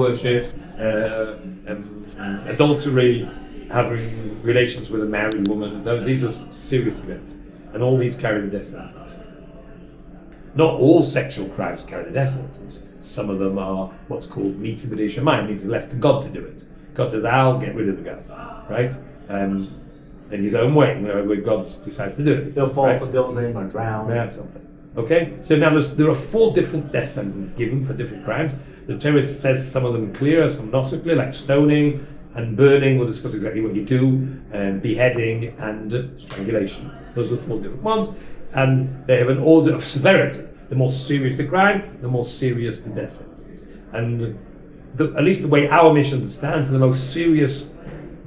worship, adultery, having relations with a married woman. These are serious events, and all these carry the death sentence. Not all sexual crimes carry the death sentence. Some of them are what's called mitzvah b'dei shamayim, means it's left to God to do it. God says, I'll get rid of the guy, right? In his own way, where God decides to do it. They'll fall off a building or drown. Yeah, something. Okay, so now there are 4 different death sentences given for different crimes. The Torah says some of them clearer, some not so clear, like stoning and burning. We'll discuss exactly what you do, beheading and strangulation. Those are 4 different ones, and they have an order of severity. The more serious the crime, the more serious the death sentence. And at least the way our mission understands, the most serious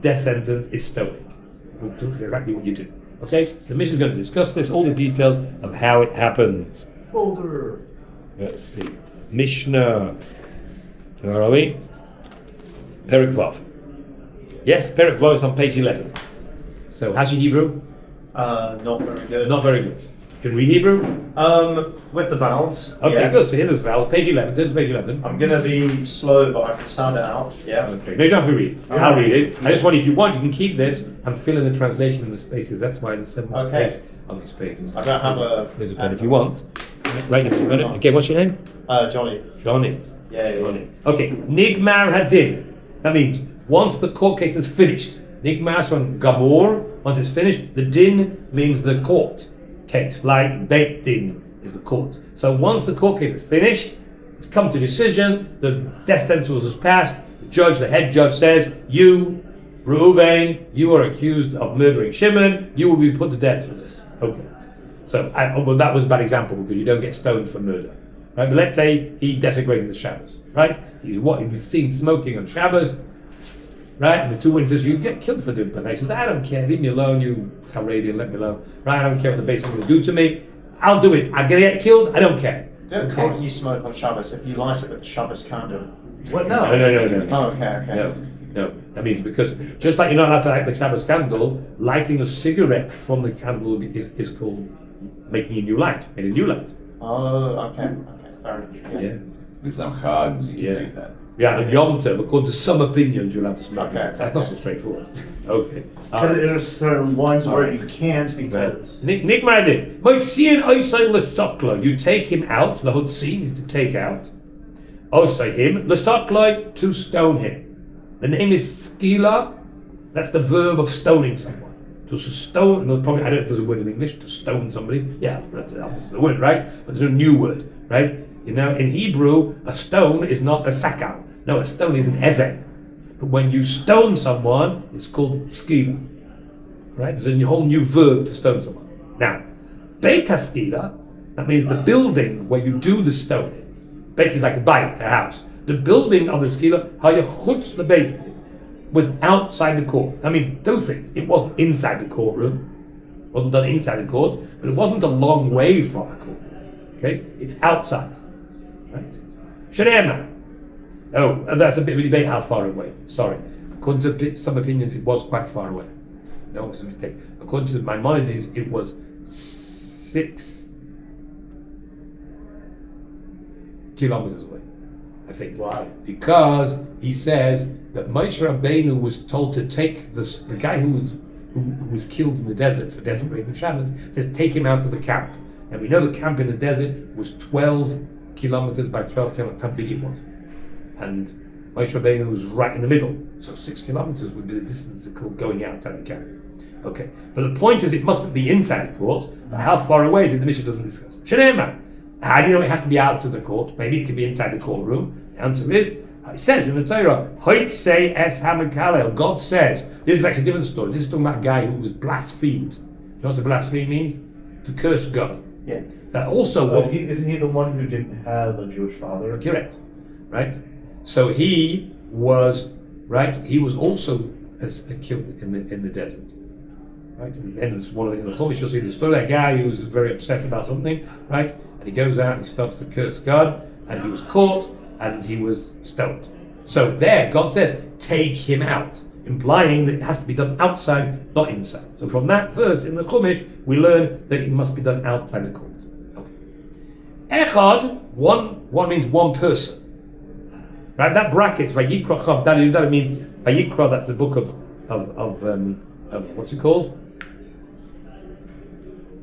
death sentence is stoning. We'll do exactly what you do. Okay? The mission is going to discuss this, all the details of how it happens. Boulder. Let's see. Mishnah. Where are we? Perek Vav. Yes, Perek Vav is on page 11. So, how's your Hebrew? Not very good. Not very good. Can you read Hebrew? With the vowels. Okay, yeah. good. So here there's vowels. Page 11. Turn to page 11. I'm gonna be slow, but I can sound it out. Yeah. Okay. No, you don't have to read. I'll read it. I just want, if you want, you can keep this and fill in the translation in the spaces. That's why the 7th page on these pages. I don't have a... There's a pen if you want. Right, you've got it. Okay, what's your name? Johnny. Johnny. Yeah. Johnny. Okay, Nigmar Hadin. That means once the court case is finished. Nigmar, so on Gabor, once it's finished, the din means the court case, like Beit Din is the court. So once the court case is finished, it's come to decision, the death sentence was passed, the head judge says, you, Reuven, you are accused of murdering Shimon, you will be put to death for this. Okay. So, well, that was a bad example because you don't get stoned for murder. Right? But let's say he desecrated the Shabbos, right? He was seen smoking on Shabbos, right? And the 2 witnesses, you get killed for doing that. He says, I don't care, leave me alone, you Haredi, let me alone. Right? I don't care what the base is going to do to me. I'll do it. I'm going to get killed, I don't care. Can't you smoke on Shabbos if you light it with the Shabbos candle? What? No. No. Oh, okay. No. That means because just like you're not allowed to light the Shabbos candle, lighting a cigarette from the candle is called making a new light. Oh, okay. Fair enough. Yeah. With some cards, you can do that. Yeah, and Yom Tov, according to some opinions, you're allowed to smoke. Okay. That's not so straightforward. Okay. Because there's certain ones where you can't because... Nick Maradin. Moitzian Osai Lesoklo. You take him out. Lahotzin is to take out. Osai him. Lesoklo, to stone him. The name is skila. That's the verb of stoning someone. To stone, probably, I don't know if there's a word in English, to stone somebody. Yeah, that's the word, right? But there's a new word, right? You know, in Hebrew, a stone is not a sakal. No, a stone is an even. But when you stone someone, it's called skila. Right? There's a whole new verb to stone someone. Now, beit skila, that means the building where you do the stoning. Beit is like a bayit, a house. The building of the skila, hayachutz lebeit, was outside the court. That means those things. It wasn't inside the courtroom. It wasn't done inside the court, but it wasn't a long way from the court. Okay? It's outside. Right? Sharema. Oh, and that's a bit of a debate how far away. Sorry. According to some opinions, it was quite far away. No, it was a mistake. According to Maimonides, it was 6 kilometers away, I think. Wow. Because he says that Moshe Rabbeinu was told to take the guy who was killed in the desert for desecrating Shabbos, says take him out of the camp. And we know the camp in the desert was 12 kilometers by 12 kilometers, how big it was. And Moshe Rabbeinu was right in the middle, so 6 kilometers would be the distance of going outside the camp. Okay, but the point is it mustn't be inside the court, but how far away is it? The Mishnah doesn't discuss. Shenema, how do you know it has to be out of the court? Maybe it could be inside the courtroom. The answer is, it says in the Torah, Hoit say es hamakalel. God says, this is actually a different story. This is talking about a guy who was blasphemed. You know what to blaspheme means? To curse God. Yeah. That also isn't he the one who didn't have a Jewish father? Correct. Right? So he was also killed in the desert. Right? And then there's one in the Chumash, you'll see the story of that guy who was very upset about something, right? And he goes out and he starts to curse God, and he was caught and he was stoned. So there, God says, take him out, implying that it has to be done outside, not inside. So from that verse in the Chumash, we learn that it must be done outside the court. Okay. Echad, one means one person. Right, that brackets, Vayikra Chav Dali Dali means, Vayikra, that's the book of what's it called?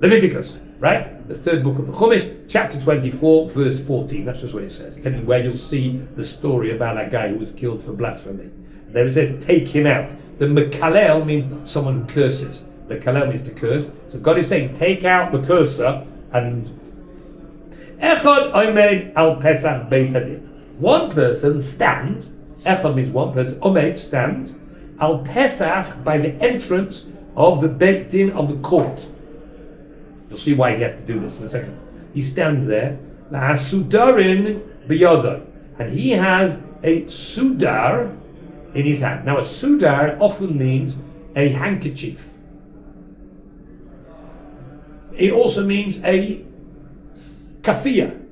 Leviticus, right? The third book of the Chumash, chapter 24, verse 14. That's just what it says. Tell you where you'll see the story about that guy who was killed for blasphemy. And there it says, take him out. The Mekalel means someone who curses. The Kalel means to curse. So God is saying, take out the cursor and Echad Omed al Pesach Beis Hadin. One person stands, Echad means one person, Omed stands, al Pesach by the entrance of the Beit Din of the court. You'll see why he has to do this in a second. He stands there, Sudarin biyodai, and he has a sudar in his hand. Now a sudar often means a handkerchief. It also means a kafia,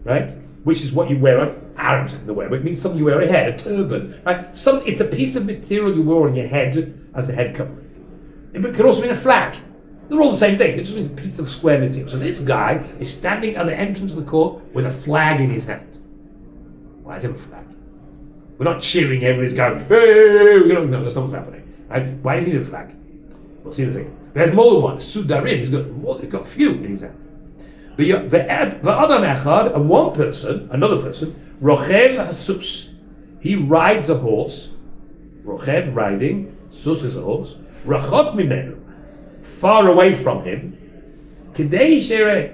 right? Which is what you wear, Arabs in the wear, but it means something you wear on your head, a turban, right? It's a piece of material you wear on your head as a head covering. It could also mean a flag. They're all the same thing. It just means a piece of square material. So this guy is standing at the entrance of the court with a flag in his hand. Why is it a flag? We're not cheering, everybody's going, hey! No, that's not what's happening. Right? Why does he need a flag? We'll see in a second. There's more than one. Sudarin, he's got a few in his hand. The Adam Echad, and one person, another person, Rochev Hasus, he rides a horse. Rochev riding, Sus is a horse. Rachot Mimenu, far away from him. Kedei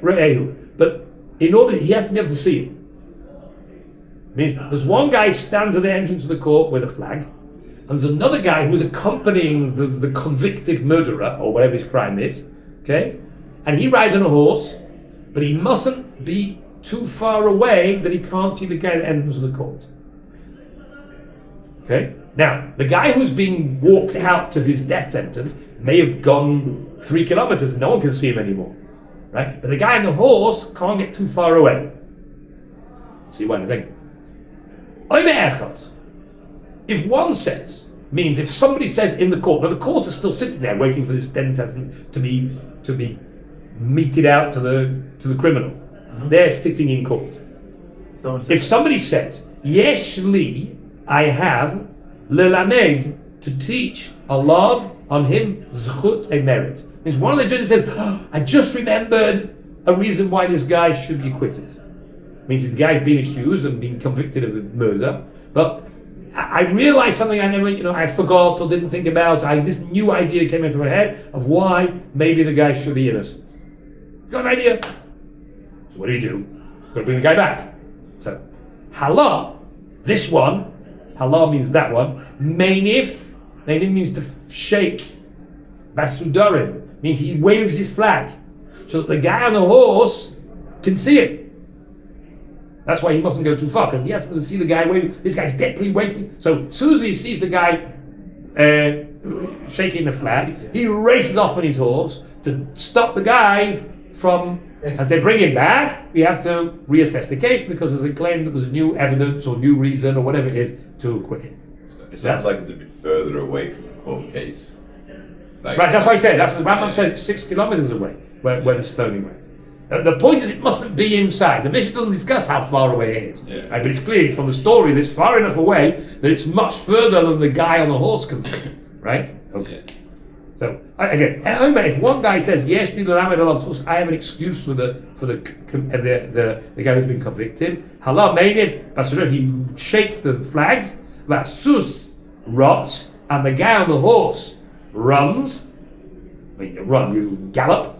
Re'ehu, but in order, he has to be able to see him. Means there's one guy stands at the entrance of the court with a flag, and there's another guy who's accompanying the convicted murderer, or whatever his crime is, okay? And he rides on a horse, but he mustn't be too far away that he can't see the guy at the entrance of the court. Okay? Now, the guy who's being walked out to his death sentence may have gone 3 kilometers and no one can see him anymore. Right? But the guy on the horse can't get too far away. See why in a second. If one says, means if somebody says in the court, but the courts are still sitting there waiting for this death sentence to be meted out to the criminal. Mm-hmm. They're sitting in court. If somebody says, Yesh li, I have lelamed, to teach a law on him zchut, a merit. Means one of the judges says, I just remembered a reason why this guy should be acquitted. Means the guy's been accused and been convicted of murder, but I realized something I never, I forgot or didn't think about. This new idea came into my head of why maybe the guy should be innocent. Got an idea? So what do? Got to bring the guy back. So, halah, this one, halah means that one. Mainif means to shake. Basudarim means he waves his flag so that the guy on the horse can see it. That's why he mustn't go too far, because he has to see the guy waving. This guy's deadly waiting. So Susie sees the guy shaking the flag. He races off on his horse to stop the guys from, and they bring him back. We have to reassess the case because there's a claim that there's new evidence or new reason or whatever it is to acquit him. It sounds like it's a bit further away from the court case. Right, that's what I said. That's the Rambam says it's 6 kilometers away where the stoning went. The point is, it mustn't be inside. The Mishnah doesn't discuss how far away it is, right? But it's clear from the story that it's far enough away that it's much further than the guy on the horse can see, right? Okay. So again, if one guy says yes, I have an excuse for the guy who's been convicted. Halah meinif, he shakes the flags. Vasus rots, and the guy on the horse runs. When you run, you gallop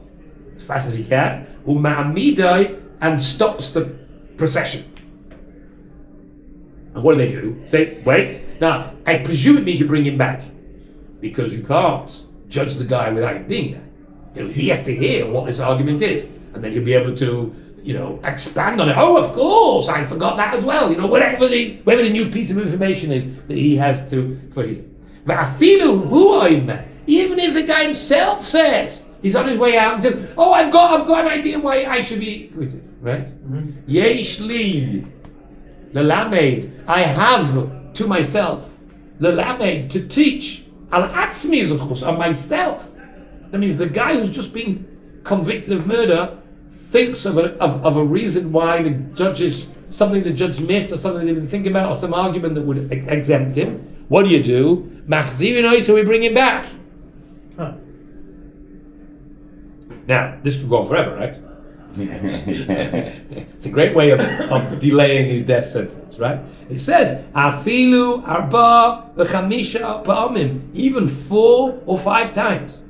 as fast as he can. Uma'amidai, and stops the procession. And what do? Say, wait. Now, I presume it means you bring him back, because you can't judge the guy without him being there. He has to hear what this argument is, and then he'll be able to, expand on it. Oh, of course, I forgot that as well. Whatever the new piece of information is that he has to for his. Even if the guy himself says he's on his way out and says, "Oh, I've got an idea why I should be acquitted." Right? Yesh li lelamed, I have to myself lelamed, to teach al atzmi zechus, on myself. That means the guy who's just been convicted of murder thinks of a reason why the judges something the judge missed, or something they didn't think about, or some argument that would exempt him, what do? Machzirin, so we bring him back. Huh. Now, this could go on forever, right? It's a great way of delaying his death sentence, right? It says, Afilu arba v'chamisha pa'amim, even 4 or 5 times.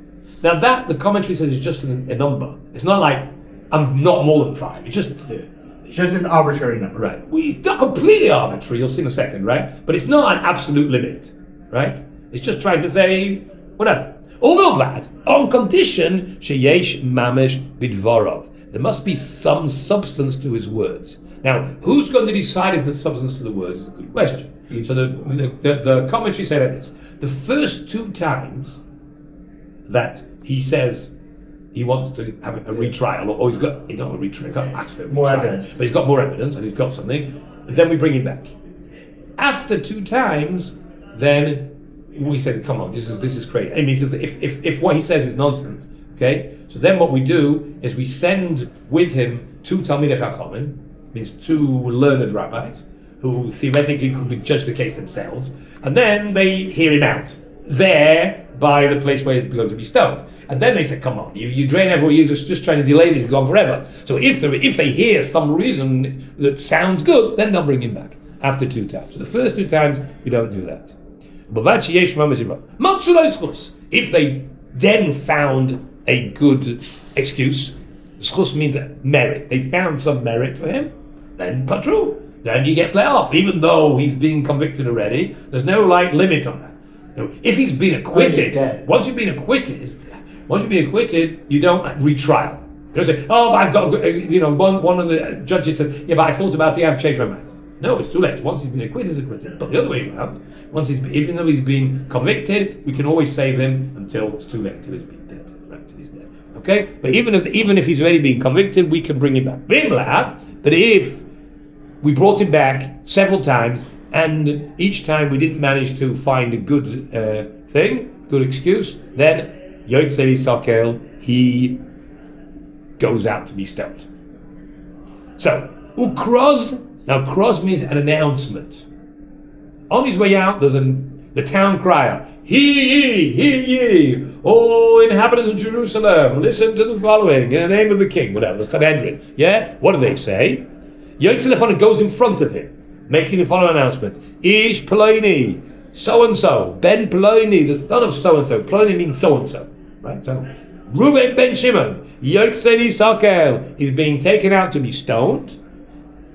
Now that, the commentary says, is just a number. It's not like, I'm not more than 5. It's just an arbitrary number. right. It's not completely arbitrary, you'll see in a second, right? But it's not an absolute limit, right? It's just trying to say, whatever. Although that, on condition, sheyesh mamish bidvarov. There must be some substance to his words. Now, who's going to decide if there's substance to the words is a good question. So the commentary said like this. The first 2 times that he says he wants to have a retrial, or he's got, not a retrial, he can't ask for a retrial, more evidence. but he's got more evidence and he's got something, then we bring him back. After 2 times, then we said, come on, this is crazy. It means if what he says is nonsense, okay? So then what we do is we send with him 2 Talmidei Chachamim, means 2 learned rabbis, who theoretically could judge the case themselves, and then they hear him out there by the place where he's going to be stoned. And then they say, come on, you drain everyone, you're just trying to delay this, you've gone forever. So if they hear some reason that sounds good, then they'll bring him back after 2 times. So the first 2 times, we don't do that. If they then found a good excuse, schus means merit, they found some merit for him, then patru, then he gets let off, even though he's been convicted already. There's no limit on that. If he's been acquitted, once you've been acquitted, you don't retrial. You don't say, oh, but I've got, one of the judges said, yeah, but I thought about it, I've changed my mind. No, it's too late. Once he's been acquitted, he's acquitted. But the other way around, even though he's been convicted, we can always save him until it's too late, until he's been dead. Right, till he's dead. Okay? But even if he's already been convicted, we can bring him back. But if we brought him back several times, and each time we didn't manage to find a good good excuse, then Yotzei Sakel, he goes out to be stoned. So, ukroz. Now, cross means an announcement. On his way out, there's the town crier. Hear ye, all inhabitants of Jerusalem, listen to the following, in the name of the king, whatever, the Sanhedrin. Yeah? What do they say? Yotzei goes in front of him, making the following announcement. Ish Ploni, so-and-so, Ben Ploni, the son of so-and-so. Ploni means so-and-so. Right? So, Reuben ben Shimon, Yotzei Sakel, is being taken out to be stoned.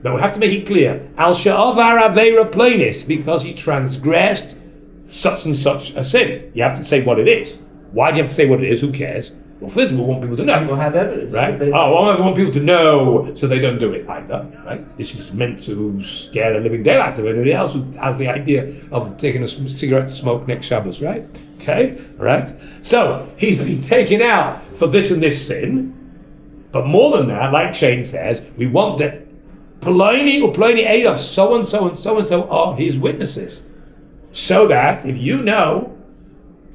But we have to make it clear, Al Sha'avar Aveira Planis, because he transgressed such and such a sin. You have to say what it is. Why do you have to say what it is? Who cares? Well, first of all, we want people to know. People have evidence. Right? I want people to know so they don't do it either. Right? This is meant to scare the living daylights of anybody else who has the idea of taking a cigarette to smoke next Shabbos, right? Okay? Right? So, he's been taken out for this and this sin. But more than that, like Shane says, we want that Pliny or Pliny 8 of so-and-so and so-and-so are his witnesses. So that if you know,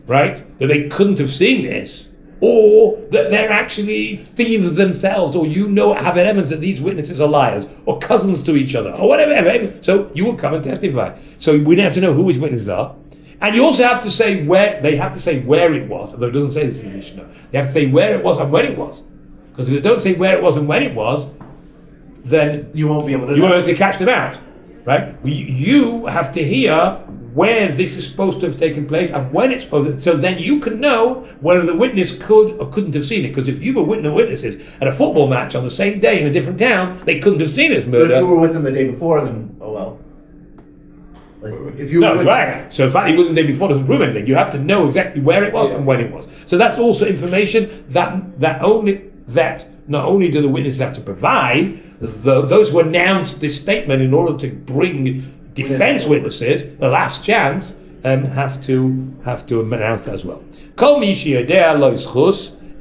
right, that they couldn't have seen this, or that they're actually thieves themselves, or have evidence that these witnesses are liars, or cousins to each other, or whatever, so you will come and testify. So we have to know who his witnesses are. And you also have to say where it was, although it doesn't say this in the Mishnah. They have to say where it was and when it was. Because if they don't say where it was and when it was, then you won't be able to. You won't be able to catch them out, right? You have to hear where this is supposed to have taken place and when it's supposed to. So then you can know whether the witness could or couldn't have seen it. Because if you were witnesses at a football match on the same day in a different town, they couldn't have seen this murder. But if you were with them the day before, then oh well. If you were with right. So in fact, he wasn't the day before doesn't prove anything. You have to know exactly where it was and when it was. So that's also information that not only do the witnesses have to provide, those who announced this statement in order to bring defense witnesses, the last chance, have to announce that as well.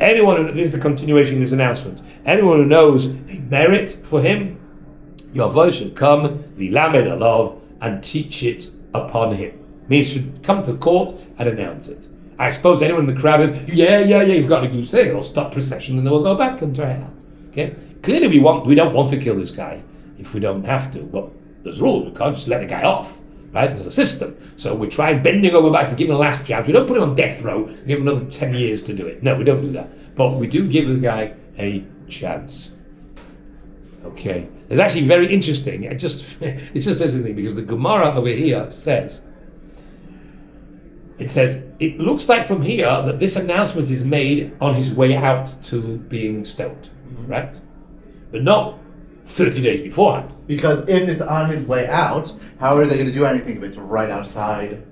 Anyone who, this is the continuation of this announcement, anyone who knows a merit for him, your voice should come, vilamed alav, and teach it upon him. Means should come to court and announce it. I suppose anyone in the crowd is, he's got a good thing. It'll stop procession and then we'll go back and try it out. Okay? Clearly we don't want to kill this guy. if we don't have to. But there's rules. We can't just let the guy off, right? There's a system. So we try bending over back to give him a last chance. We don't put him on death row and give him another 10 years to do it. No, we don't do that. But we do give the guy a chance. Okay. It's actually very interesting. It's just interesting because the Gemara over here says, it looks like from here that this announcement is made on his way out to being stoned, right? But not 30 days beforehand. Because if it's on his way out, how are they going to do anything if it's right outside?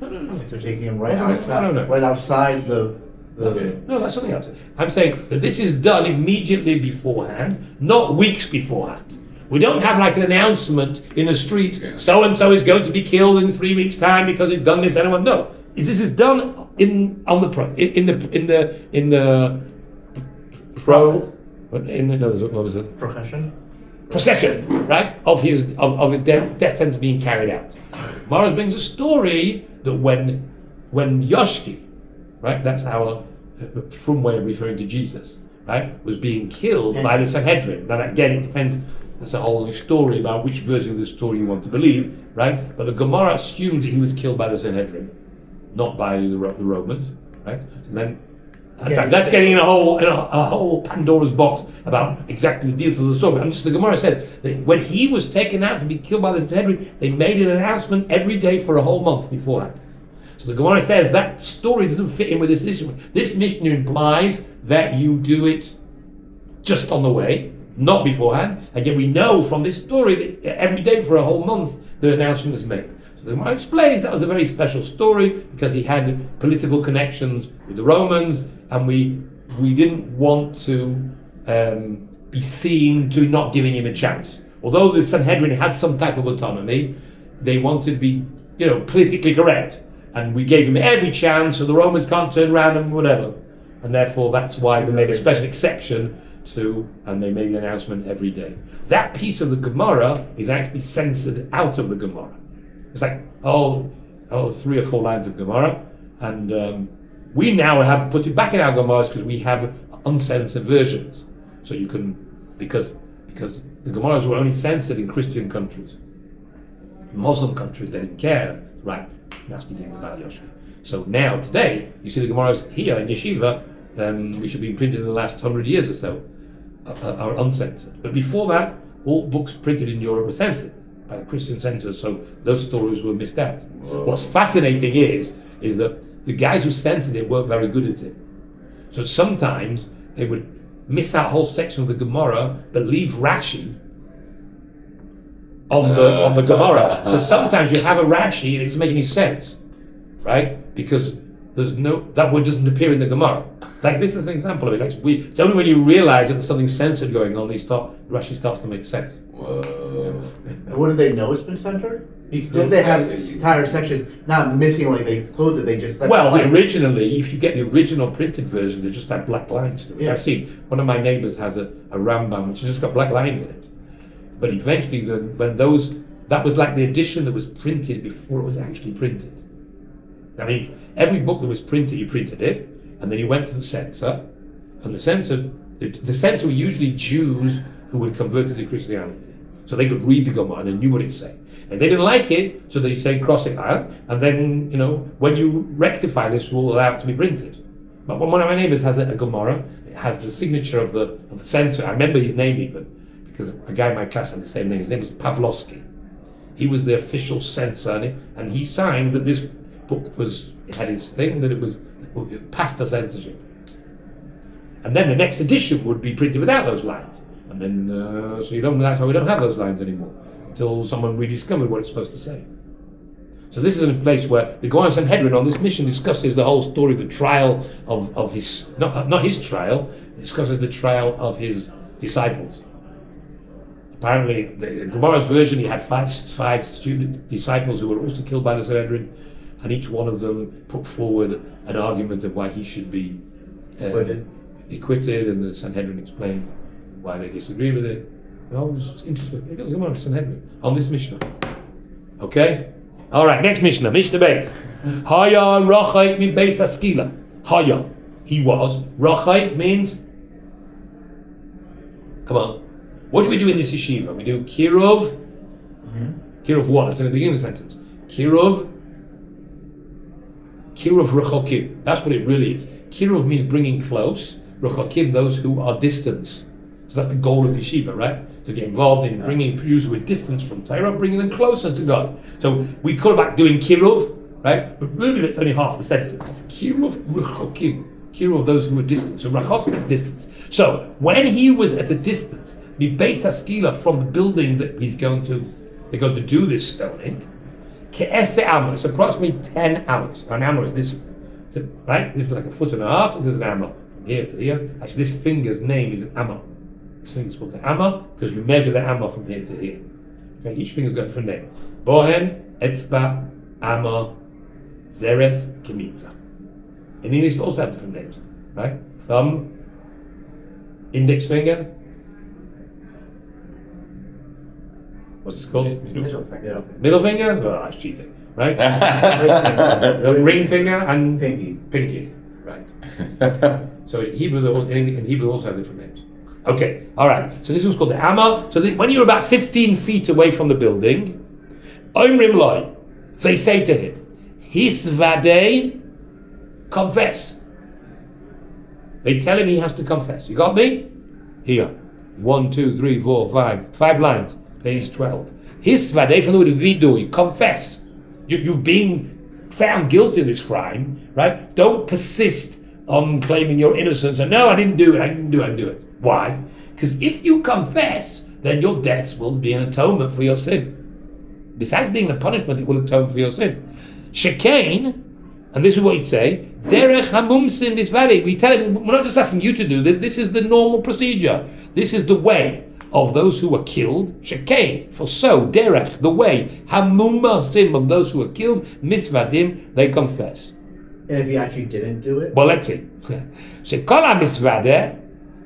No. If they're taking him right outside the No, that's something else. I'm saying that this is done immediately beforehand, not weeks beforehand. We don't have like an announcement in the street, so and so is going to be killed in 3 weeks' time because he's done this. Anyone? No, this is done procession, right? Of a death sentence being carried out. Maras brings a story that when Yoshki, right? That's our from way of referring to Jesus, right? Was being killed by the Sanhedrin. Now again, it depends. That's a whole story about which version of the story you want to believe, right? But the Gemara assumes that he was killed by the Sanhedrin, not by the Romans, right? And then that's getting in a whole Pandora's box about exactly the details of the story. And just the Gemara said that when he was taken out to be killed by the Sanhedrin, they made an announcement every day for a whole month beforehand. So the Gemara says that story doesn't fit in with this. This Mishnah implies that you do it just on the way, not beforehand, and yet we know from this story that every day for a whole month the announcement was made. So the Gemara explains that was a very special story because he had political connections with the Romans, and we didn't want to be seen to not giving him a chance. Although the Sanhedrin had some type of autonomy, they wanted to be, politically correct. And we gave him every chance, so the Romans can't turn around and whatever. And therefore, that's why they made a special exception and they made an announcement every day. That piece of the Gemara is actually censored out of the Gemara. It's like, 3 or 4 lines of Gemara. And we now have put it back in our Gemaras because we have uncensored versions. So you can, because the Gemaras were only censored in Christian countries. In Muslim countries, they didn't care. Right, nasty things about Yoshki. So now, today, you see the Gemaras here in Yeshiva, which have been printed in the last 100 years or so, are uncensored. But before that, all books printed in Europe were censored by Christian censors, so those stories were missed out. Whoa. What's fascinating is that the guys who censored it weren't very good at it. So sometimes they would miss out a whole section of the Gemara, but leave Rashi on the Gemara. So sometimes you have a Rashi and it doesn't make any sense, right? Because that word doesn't appear in the Gemara. Like this is an example of it. It's only when you realize that there's something censored going on, Rashi starts to make sense. Whoa. And what do they know it's been censored? Did they have entire sections not missing, like they closed it, they just... Originally, if you get the original printed version, they just have black lines to it. Yeah. I've seen, one of my neighbours has a Rambam which has just got black lines in it. But eventually, that was like the edition that was printed before it was actually printed. I mean, every book that was printed, you printed it, and then you went to the censor, and the censor were usually Jews who were converted to Christianity. So they could read the Gemara and they knew what it said. And they didn't like it, so they say cross it out, and then, when you rectify this, we'll allow it to be printed. But one of my neighbours has a Gemara, it has the signature of the censor. I remember his name even, because a guy in my class had the same name. His name was Pavlovsky. He was the official censor, and he signed that this book had his thing, that it passed the censorship. And then the next edition would be printed without those lines. And then, that's why we don't have those lines anymore, until someone rediscovered what it's supposed to say. So this is a place where the Gemara Sanhedrin on this mission discusses the whole story of the trial of his, not his trial, it discusses the trial of his disciples. Apparently, the Gemara's version, he had five student disciples who were also killed by the Sanhedrin, and each one of them put forward an argument of why he should be acquitted, and the Sanhedrin explained why they disagree with it. Oh, it's interesting. Look at the Gemara Sanhedrin on this Mishnah. Okay? All right, next Mishnah, Mishnah Beis. Haya Rachaik min Beis Askila. Haya, he was. Rachaik means, come on. What do we do in this yeshiva? We do Kiruv, Kiruv 1, that's in the beginning of the sentence. Kiruv Rechokim. That's what it really is. Kiruv means bringing close. Rechokim, those who are distant. So that's the goal of the yeshiva, right? To get involved in bringing Jews who are distant from Torah, bringing them closer to God. So we call it back doing Kiruv, right? But really it's only half the sentence. It's Kiruv Rechokim. Kiruv, those who are distant. So Rechokim, distance. So when he was at a distance, the Beis Haskila from the building that they're going to do this stoning, Ke'ese Amma, it's approximately 10 hours. An amma is this, right? This is like a foot and a half. This is an amma from here to here. Actually, this finger's name is an amma. This finger's called an amma because we measure the amma from here to here. Okay, each finger's got a different name. Bohen, Etzba, Amma, Zeres, Kemitza. In English, they also have different names, right? Thumb, index finger. What's it called? Middle finger. Middle finger? Oh, that's cheating, right? Ring finger and pinky, right? So in Hebrew, in Hebrew also have different names. Okay, all right. So this was called the Amma. So when you're about 15 feet away from the building, Omrim Loi, they say to him, Hisvadei, confess. They tell him he has to confess. You got me? Here. 1, 2, 3, 4, 5. 5 lines. Page 12. Hisvadei, from the word vidui, confess. You've been found guilty of this crime, right? Don't persist on claiming your innocence and no, I didn't do it. Why? Because if you confess, then your death will be an atonement for your sin. Besides being a punishment, it will atone for your sin. Shekain, and this is what he say, Derech hamumsim bisvari. We tell him, we're not just asking you to do this, this is the normal procedure. This is the way of those who were killed. Shekain, for so, Derech, the way, hamumasim, of those who were killed, misvadim, they confess. And if you actually didn't do it? Well, let's see. Shekala misvadeh,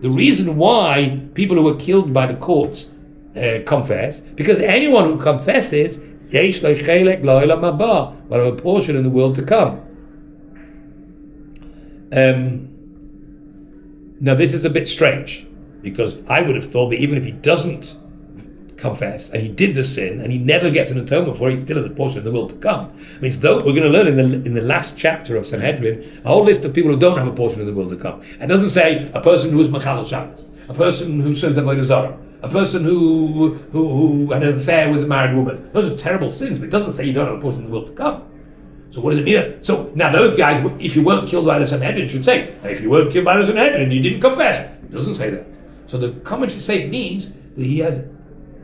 the reason why people who were killed by the courts confess, because anyone who confesses, yesh lo chelek la'olam haba, will have a portion in the world to come. Now this is a bit strange, because I would have thought that even if he doesn't confess and he did the sin and he never gets an atonement for it, he still has a portion of the world to come. It means though we're going to learn in the last chapter of Sanhedrin a whole list of people who don't have a portion of the world to come. It doesn't say a person who was Machal Shabbos, a person who served Avodah Zarah, a person who had an affair with a married woman. Those are terrible sins, but it doesn't say you don't have a portion of the world to come. So what does it mean? So now those guys, if you weren't killed by the Sanhedrin, should say, if you weren't killed by the Sanhedrin, you didn't confess. It doesn't say that. So the commentaries say it means that he has an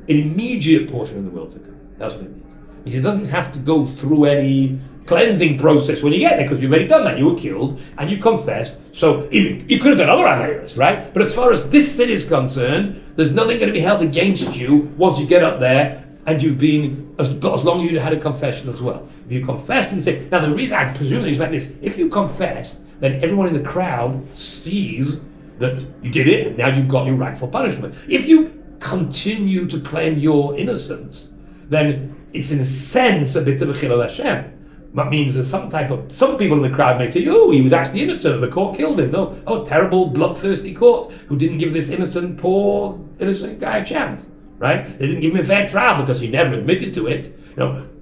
immediate portion of the world to come. That's what it means. It means he doesn't have to go through any cleansing process when you get there, because you've already done that. You were killed and you confessed. So you could have done other averas, right? But as far as this sin is concerned, there's nothing going to be held against you once you get up there and you've been, as long as you had a confession as well. If you confessed and say, now the reason I presume is like this, if you confess, then everyone in the crowd sees that you did it and now you've got your rightful punishment. If you continue to claim your innocence, then it's in a sense a bit of a chilul Hashem. That means there's some people in the crowd may say, oh, he was actually innocent and the court killed him. No, terrible bloodthirsty court who didn't give this poor innocent guy a chance, right? They didn't give him a fair trial because he never admitted to it.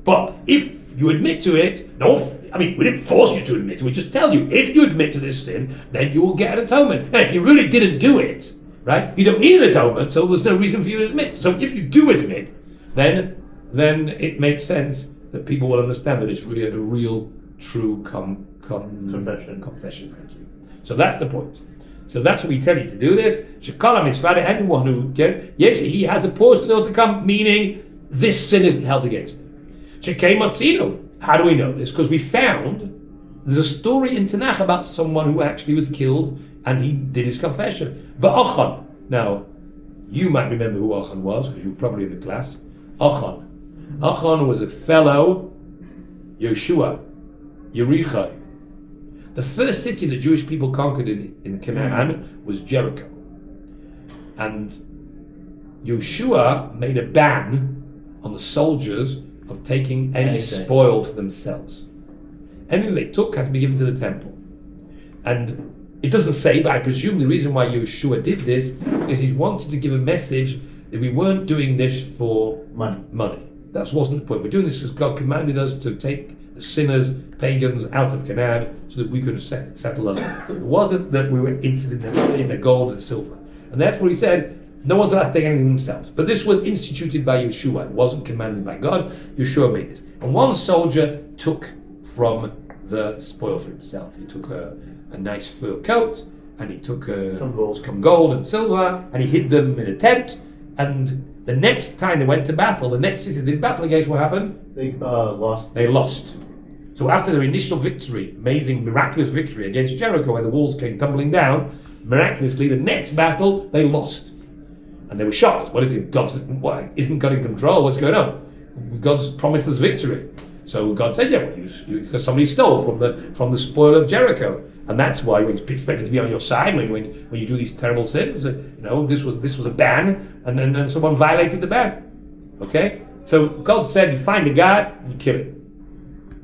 But if you admit to it, we didn't force you to admit it, we just tell you, if you admit to this sin, then you will get an atonement. Now, if you really didn't do it, right, you don't need an atonement, so there's no reason for you to admit. So if you do admit, then it makes sense that people will understand that it's really a real, true confession. Thank you. So that's the point. So that's what we tell you to do this. Shekalam is fada, anyone who yes, he has a portion to come, meaning this sin isn't held against him. Shekei Matzino. How do we know this? Because we found there's a story in Tanakh about someone who actually was killed and he did his confession. But Achan. Now, you might remember who Achan was because you were probably in the class. Achan was a fellow Yeshua, Yericho. The first city the Jewish people conquered in Canaan was Jericho. And Yeshua made a ban on the soldiers of taking any spoil for themselves. Anything they took had to be given to the temple. And it doesn't say, but I presume the reason why Yeshua did this is he wanted to give a message that We weren't doing this for Money. That wasn't the point. We're doing this because God commanded us to take sinners, pagans, out of Canaan so that we could settle alone. It wasn't that we were interested in the money and the gold and the silver. And therefore he said, no one's allowed to take anything themselves. But this was instituted by Yeshua. It wasn't commanded by God. Yeshua made this. And one soldier took from the spoil for himself. He took a nice fur coat, and he took some gold and silver, and he hid them in a tent. And the next time they went to battle, the next city they did battle against, what happened? They lost. They lost. So after their initial victory, amazing, miraculous victory against Jericho, where the walls came tumbling down, miraculously, the next battle, they lost. And they were shocked. What is it? Isn't God in control? What's going on? God's promised us victory. So God said, because somebody stole from the spoil of Jericho. And that's why we're expected to be on your side when you do these terrible sins. This was a ban, and then someone violated the ban. Okay? So God said, you find a guy, and you kill him.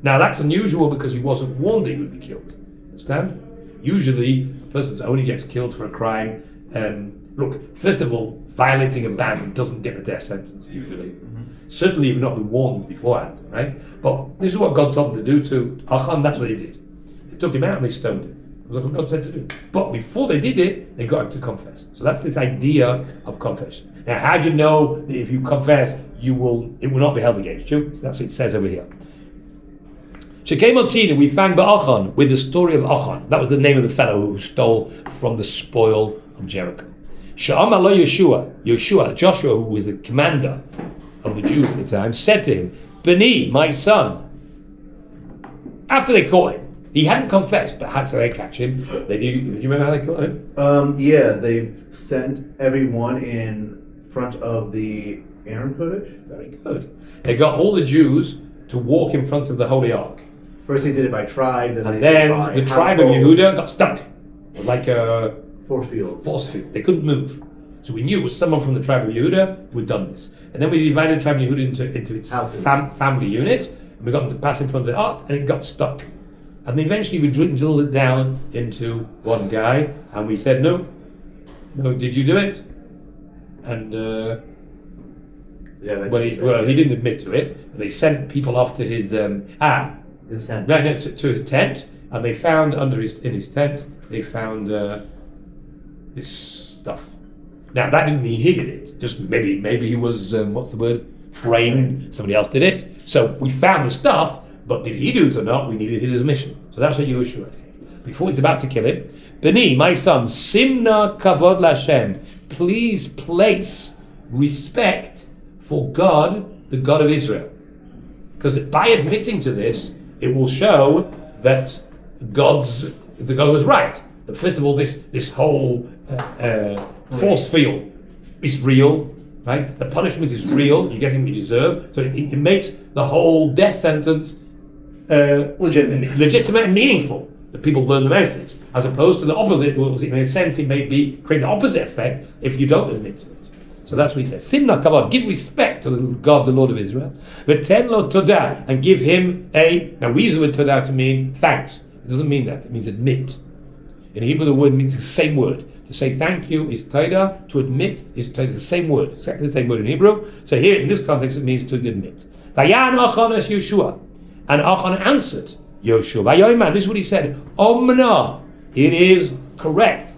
Now that's unusual because he wasn't warned that he would be killed. Understand? Usually, a person only gets killed for a crime. Look, first of all, violating a ban doesn't get a death sentence, usually. Mm-hmm. Certainly if you've not been warned beforehand, right? But this is what God told them to do to Achan, that's what he did. They took him out and they stoned him. That's what God said to do. But before they did it, they got him to confess. So that's this idea of confession. Now, how do you know that if you confess, it will not be held against you? So that's what it says over here. Shekei Motzina, we found Ba'achan with the story of Achan. That was the name of the fellow who stole from the spoil of Jericho. Sha'am Allah Joshua, who was the commander of the Jews at the time, said to him, Beni, my son. After they caught him, he hadn't confessed, but how did they catch him? Do you remember how they caught him? Yeah, they've sent everyone in front of the Aaron Kodesh. Very good. They got all the Jews to walk in front of the Holy Ark. First they did it by tribe, and then the tribe of Yehuda got stuck. Like a force field. They couldn't move. So we knew it was someone from the tribe of Yehuda who had done this. And then we divided the tribe of Yehuda into its family unit, and we got them to pass in front of the ark, and it got stuck. And then eventually we drilled it down into one guy, and we said, no, did you do it? And he didn't admit to it. They sent people off to his tent. To his tent, and they found in his tent, they found this stuff. Now that didn't mean he did it. Just maybe he was framed. Somebody else did it. So we found the stuff, but did he do it or not? We needed his mission. So that's what Yeshua says. Before it's about to kill him, Beni, my son, Simna Kavod Lashem, please place respect for God, the God of Israel. Because by admitting to this, it will show that God was right. That first of all, this whole force field is real, right? The punishment is real. You're getting what you deserve. So it makes the whole death sentence legitimate and meaningful. That people learn the message, as opposed to the opposite. In a sense, it may create the opposite effect if you don't admit to it. So that's what he says. Simna kavod, give respect to God, the Lord of Israel. V'ten lo todah, and give him now we use the word todah to mean thanks. It doesn't mean that. It means admit. In Hebrew, the word means the same word. To say thank you is todah. To admit is todah. The same word, exactly the same word in Hebrew. So here, in this context, it means to admit. Vayan Achan es Yeshua, and Achan answered Yeshua. Vayomer, this is what he said. Omna, it is correct.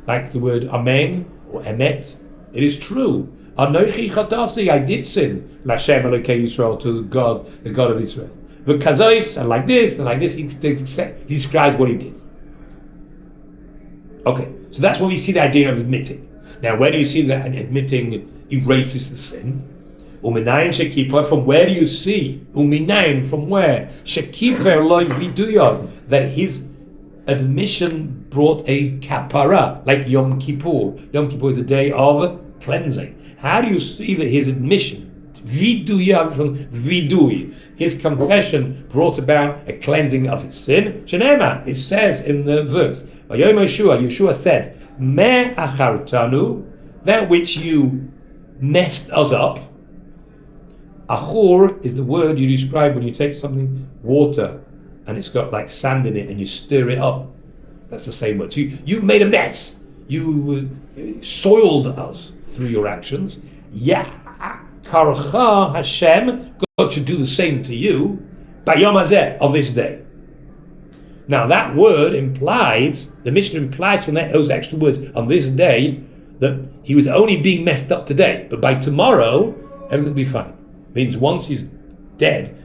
Like the word amen or emet. It is true. Anochi chatasi, I did sin. Lashem Elokei Yisrael, to God, the God of Israel. V'kazois, and like this, he describes what he did. Okay, so that's where we see the idea of admitting. Now, where do you see that admitting erases the sin? Uminayin shekipa, from where do you see? Uminayin, from where? Shekiper loy viduyod, that his admission brought a kapara, like Yom Kippur. Yom Kippur is the day of cleansing. How do you see that his admission, viduyah from vidui, his confession brought about a cleansing of his sin? Shenema, it says in the verse, Yeshua said, Me achartanu, that which you messed us up. Achor is the word you describe when you take something, water, and it's got like sand in it, and you stir it up. That's the same word. So you made a mess. You soiled us. through your actions. Karcha Hashem, God should do the same to you, Bayom Hazeh, on this day. Now that word implies, the Mishnah implies from those extra words, on this day, that he was only being messed up today, but by tomorrow, everything will be fine. Means once he's dead,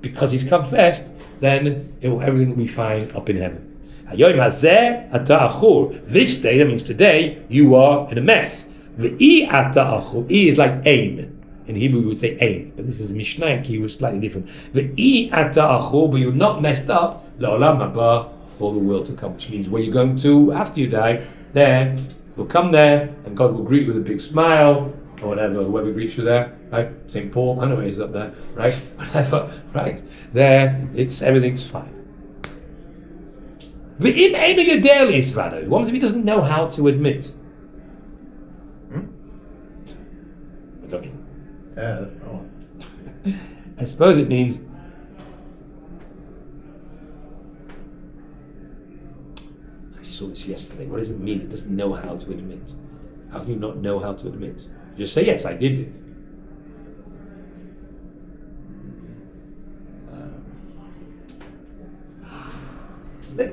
because he's confessed, then everything will be fine up in heaven. Hayom Hazeh ata achur. This day, that means today, you are in a mess. Ve'i ata achur. E is like ein. In Hebrew, we would say ein, but this is Mishnah, he was slightly different. Ve'i ata achur, but you're not messed up, la'olam haba, for the world to come, which means where you're going to after you die, there, you'll come there, and God will greet you with a big smile, or whatever, whoever greets you there, right? St. Paul, I know he's up there, right? Whatever, right? There, everything's fine. V'im einu yodeh li'isvado. What if he doesn't know how to admit? What does that mean? Yeah, that's wrong. I suppose it means I saw this yesterday. What does it mean? It doesn't know how to admit. How can you not know how to admit? Just say, yes, I did it.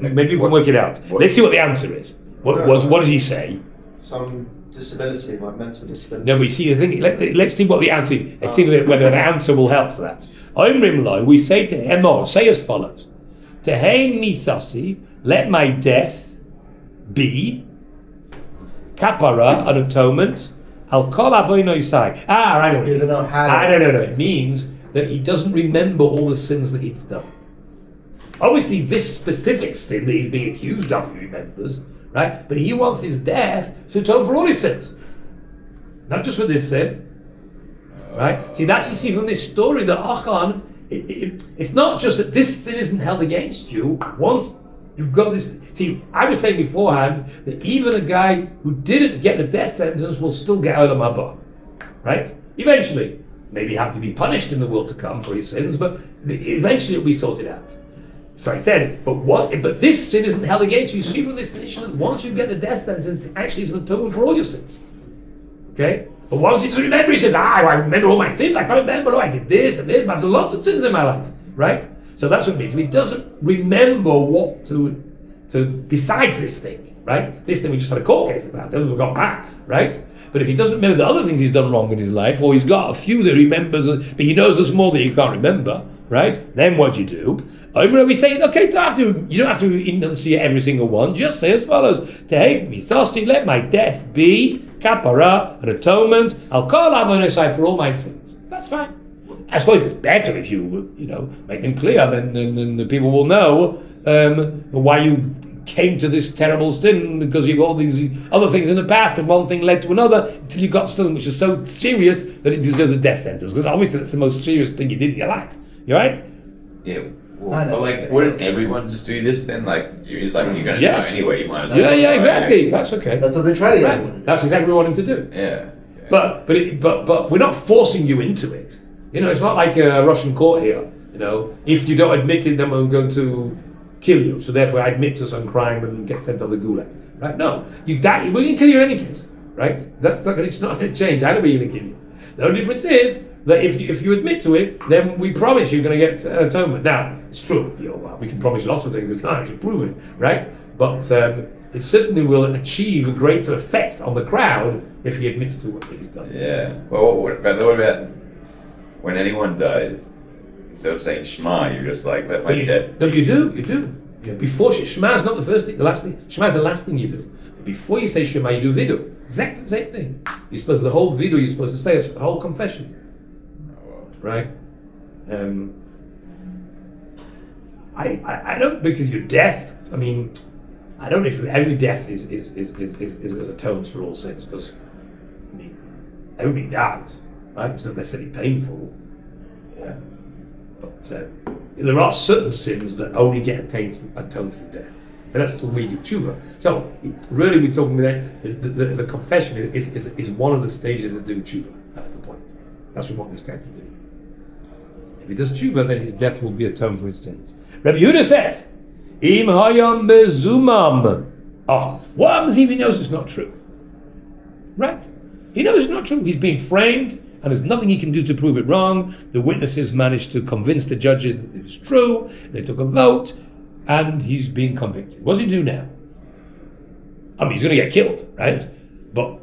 Maybe you can work it out. Let's see what the answer is. What does he say? Some disability, like mental disability. No, we see the thing. Let's see what the answer is. Let's see whether the answer will help for that. We say to Emor, say as follows: Tehei misasi, let my death be kapara, an atonement. Al kol avonosai. Right. He doesn't know how to. No. It means that he doesn't remember all the sins that he's done. Obviously, this specific sin that he's being accused of, he remembers, right? But he wants his death to atone for all his sins, not just for this sin, right? See, that's you see from this story that Achan, it's not just that this sin isn't held against you. Once you've got this, see, I was saying beforehand that even a guy who didn't get the death sentence will still get out of Mabah, right? Eventually, maybe have to be punished in the world to come for his sins, but eventually it'll be sorted out. So I said, but this sin isn't held against you. You see from this position that once you get the death sentence, it actually is an atonement for all your sins. Okay? But once he doesn't remember, he says, I remember all my sins. I can't remember, I did this and this, but I've done lots of sins in my life. Right? So that's what it means. If he doesn't remember what to besides this thing, right? This thing we just had a court case about, everyone forgot that, right? But if he doesn't remember the other things he's done wrong in his life, or he's got a few that he remembers, but he knows there's more that he can't remember, right? Then what do you do? We say, okay, you don't have to enunciate every single one. Just say as follows: Tehei misasi, let my death be kapara, an atonement. I'll call avonosai for all my sins. That's fine. I suppose it's better if you make them clear, then the people will know why you came to this terrible sin, because you've got all these other things in the past, and one thing led to another until you got something which is so serious that it deserves a death sentence. Because obviously that's the most serious thing you did in your life. You right? Yeah. Well, but wouldn't everyone just do this then? You're going to die anyway. You might as well. Yeah, exactly. That's okay. That's what they try to get. Right. That's exactly what we want him to do. Yeah. But we're not forcing you into it. It's not like a Russian court here. If you don't admit it, then we're going to kill you. So therefore, I admit to some crime and get sent to the gulag. Right? No, you die. We're going to kill you in any case. Right? It's not going to change. I know we're going to kill you. The only difference is that if you admit to it, then we promise you're going to get atonement. Now, it's true. We can promise lots of things. We can't actually prove it, right? But it certainly will achieve a greater effect on the crowd if he admits to what he's done. Yeah. Well, what about when anyone dies? Instead of saying Shema, you're just let my death. No, you do. Yeah. Before Shema is not the first thing, the last thing. Shema is the last thing you do. Before you say Shema, you do vidu. Exactly the same thing. You're supposed to, the whole vidu, you're supposed to say a whole confession. Right? I don't, because your death, I don't know if every death is atones for all sins, because everybody dies, right? It's not necessarily painful. Yeah. But there are certain sins that only get atoned through death. And that's when we do tshuva. So really we're talking about the confession is one of the stages of doing tshuva. That's the point. That's what we want this guy to do. If he does tshuva, then his death will be atoned for his sins. Rabbi Leader says, Im hayam bezumam. What happens if he knows it's not true? Right? He knows it's not true. He's being framed, and there's nothing he can do to prove it wrong. The witnesses managed to convince the judges that it was true. They took a vote, and he's being convicted. What does he do now? I mean, he's going to get killed, right? But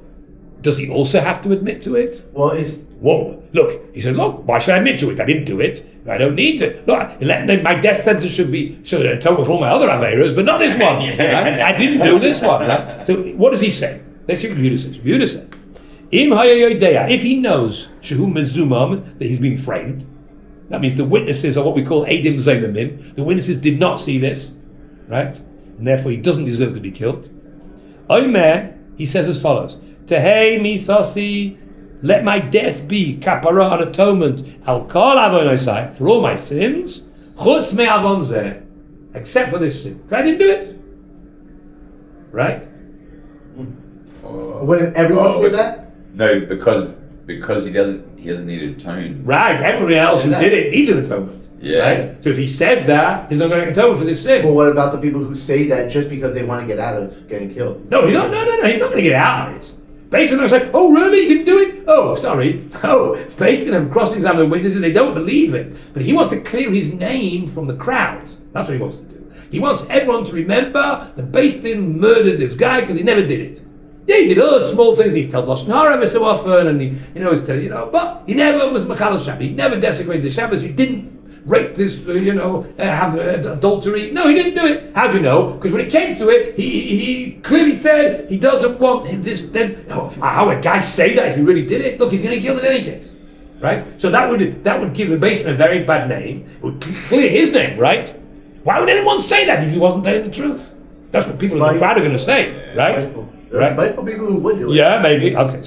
does he also have to admit to it? Well, Whoa, look, he said, look, why should I admit to it? I didn't do it. I don't need to. Look, my death sentence should atone for all my other averas, but not this one. Right? I didn't do this one. Right? So what does he say? Let's see what Yehuda says. Yehuda says, if he knows shehu mezumam, that he's been framed, that means the witnesses are what we call edim zeimimim. The witnesses did not see this, right? And therefore he doesn't deserve to be killed. Omer, he says as follows, Tehei misasi, let my death be kapara, an atonement, al kol avonosai, for all my sins, chutz me avon zeh, except for this sin. I didn't do it. Right? Wouldn't everyone say that? No, because he doesn't need to atone. Right, everybody else who did it needs an atonement. Yeah. Right? So if he says that, he's not going to atone for this sin. Well, what about the people who say that just because they want to get out of getting killed? No, he's not going to get out of it. Basically, it's like, oh, really? You didn't do it? Oh, sorry. Oh, basically, I'm cross-examining witnesses. They don't believe it. But he wants to clear his name from the crowd. That's what he wants to do. He wants everyone to remember that Basin murdered this guy because he never did it. Yeah, he did other small things. He's told Lashon Hara every so often, and but he never was Machal Shabbos. He never desecrated the Shabbos. He didn't rape this, have adultery. No, he didn't do it. How do you know? Because when it came to it, he clearly said he doesn't want this. Then how would a guy say that if he really did it? Look, he's going to get killed in any case, right? So that would give the Basin a very bad name. It would clear his name, right? Why would anyone say that if he wasn't telling the truth? That's what people in the crowd are going to say, right? There are spiteful people who would do it. Yeah, maybe. Okay.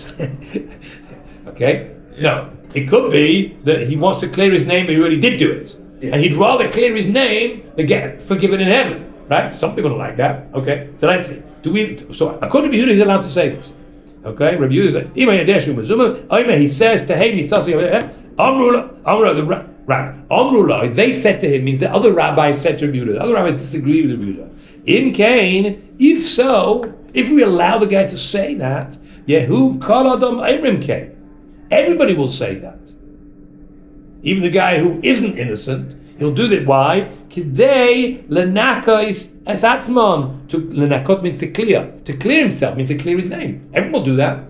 Okay. No. It could be that he wants to clear his name, but he really did do it. Yeah. And he'd rather clear his name than get forgiven in heaven. Right? Some people don't like that. Okay. So let's see. So according to Yehuda, he's allowed to say this. Okay? Rabbi Yehuda says, he says to him, Amrullah, they said to him, means the other rabbis said to Rabbi Yehuda. The other rabbis disagree with Rabbi Yehuda. In Cain, if so, if we allow the guy to say that, Yehu kol adam Abram Cain. Everybody will say that. Even the guy who isn't innocent, he'll do that. Why? Kidei lenakos esatzmon. To lenakot means to clear. To clear himself means to clear his name. Everyone will do that.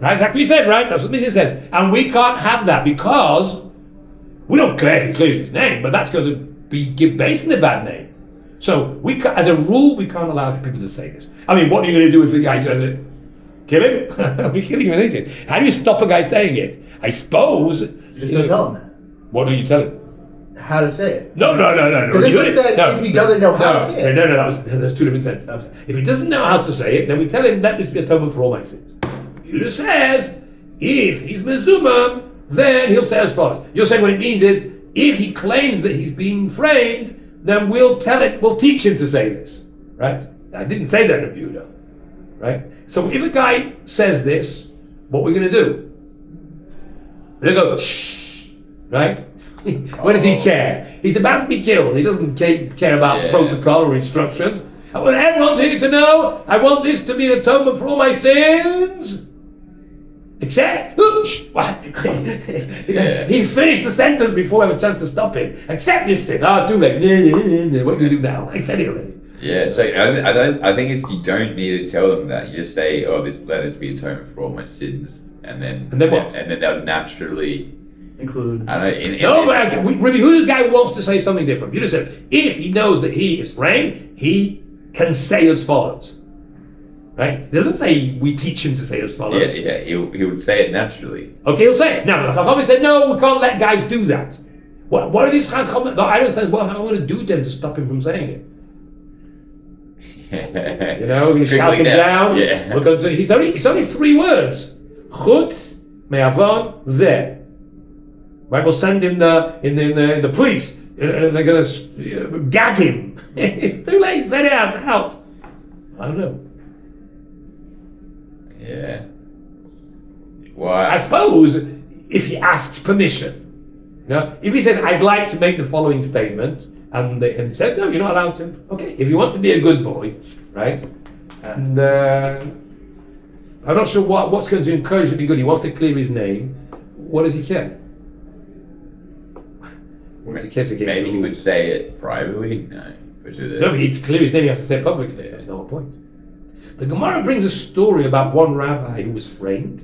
Right? Exactly what you said, right? That's what Mishnah says. And we can't have that because we don't care if he clears his name, but that's going to give Basin a bad name. So as a rule, we can't allow people to say this. I mean, what are you going to do if the guy says it? Kill him? We're killing him in anything. How do you stop a guy saying it? I suppose. Just don't tell him that. What do you tell him? How to say it. No. Because this one said if he doesn't know how to say it. No, there's two different sentences. Okay. If he doesn't know how to say it, then we tell him, let this be atonement for all my sins. Yehuda says, if he's mezumah, then he'll say as follows. You're saying what it means is, if he claims that he's being framed, then we'll teach him to say this. Right? I didn't say that in Yehuda. Right? So if a guy says this, what we're going to do? We're going to go, shh, right? What does he care? He's about to be killed. He doesn't care about protocol or instructions. I want everyone here to know, I want this to be an atonement for all my sins. Except, he's finished the sentence before I have a chance to stop him. Accept this sin. Too late. What do you do now? I said it already. Yeah, so I think it's you don't need to tell them that. You just say, let this be atonement for all my sins, and then what? And then they'll naturally include. I don't know. Rabbi Yehuda guy wants to say something different. You just said if he knows that he is framed, he can say as follows. Right? It doesn't say we teach him to say as follows. Yeah, he would say it naturally. Okay, he'll say it. Now, the Chacham said, no, we can't let guys do that. What are these Chacham? No, I don't say, what am I going to do to him to stop him from saying it? We're going to shout him down. Yeah. We're going to. It's only 3 words. Chutz me'avon zeh. Right? We'll send him in the police, and they're going to gag him. It's too late. Send it out. I don't know. Yeah. Why? I suppose if he asks permission, if he said, "I'd like to make the following statement," and said, "No, you're not allowed to." Okay, if he wants to be a good boy, right? And but I'm not sure what's going to encourage him to be good. He wants to clear his name. What does he care? What does he care against Maybe the he would rules? say it privately. No, No, but to clear his name, he has to say it publicly. That's the whole point. The Gemara brings a story about one rabbi who was framed,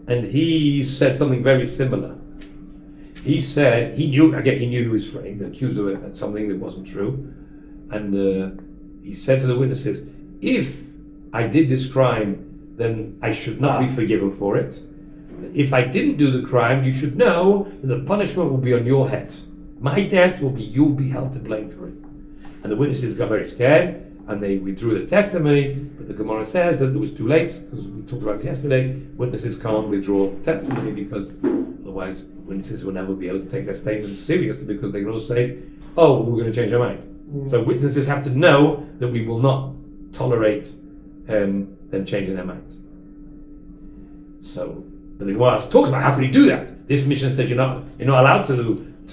and he said something very similar. He said he knew he was framed, accused of something that wasn't true, and he said to the witnesses, "If I did this crime, then I should not be forgiven for it. If I didn't do the crime, you should know that the punishment will be on your head. My death will be, you'll be held to blame for it." And the witnesses got very scared, and they withdrew the testimony, but the Gemara says that it was too late, because we talked about this yesterday. Witnesses can't withdraw testimony, because otherwise witnesses will never be able to take their statements seriously, because they can all say, "Oh, we're going to change our mind." So witnesses have to know that we will not tolerate them changing their minds. So, but the Gemara talks about how can you do that. This Mishnah says you're not allowed to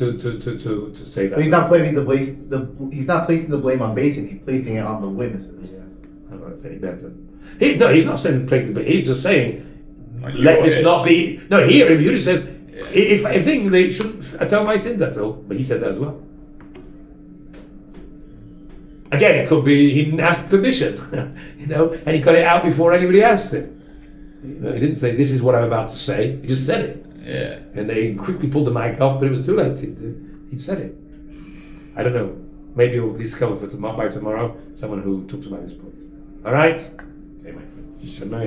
say that. But he's not placing he's not placing the blame on Basin. He's placing it on the witnesses. Yeah, I don't know if that's any better. He's not saying play the blame. He's just saying On let your this head. not be. No, here in Yuri says if I think they shouldn't atone my sins. That's all. But he said that as well. Again, it could be he didn't ask permission, and he got it out before anybody asked it. He didn't say, "This is what I'm about to say." He just said it. Yeah. And they quickly pulled the mic off, but it was too late. He said it. I don't know. Maybe we'll discover by tomorrow someone who talks about this point. All right? Okay, my friends. Good night.